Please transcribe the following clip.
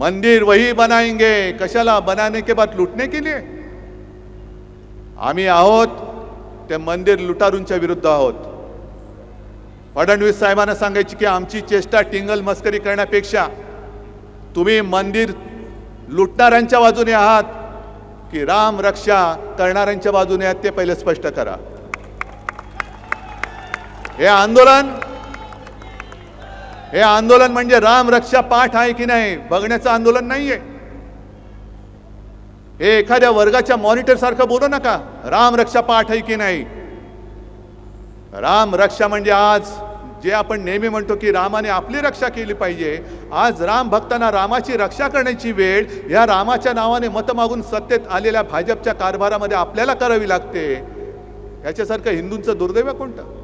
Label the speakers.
Speaker 1: मंदिर वही बनाएंगे, कशाला? बनाने के बाद लूटने के लिए? आम्ही आहोत ते मंदिर लुटारूंच्या विरुद्ध आहोत. फडणवीस साहेबांना सांगायची की आमची चेष्टा टिंगल मस्करी करण्यापेक्षा तुम्ही मंदिर लुटणाऱ्यांच्या बाजूने आहात की राम रक्षा करणाऱ्यांच्या बाजूने आहात ते पहिले स्पष्ट करा. हे आंदोलन म्हणजे राम रक्षा पाठ आहे की नाही बघण्याचं आंदोलन नाहीये. हे एखाद्या वर्गाच्या मॉनिटर सारखं बोलू नका. राम रक्षा पाठ आहे की नाही. राम रक्षा म्हणजे आज जे आपण नेहमी म्हणतो की रामाने आपली रक्षा केली पाहिजे, आज राम भक्तांना रामाची रक्षा करण्याची वेळ या रामाच्या नावाने मत मागून सत्तेत आलेल्या भाजपच्या कारभारामध्ये आपल्याला करावी लागते. याच्यासारखं हिंदूंचं दुर्दैव कोणतं?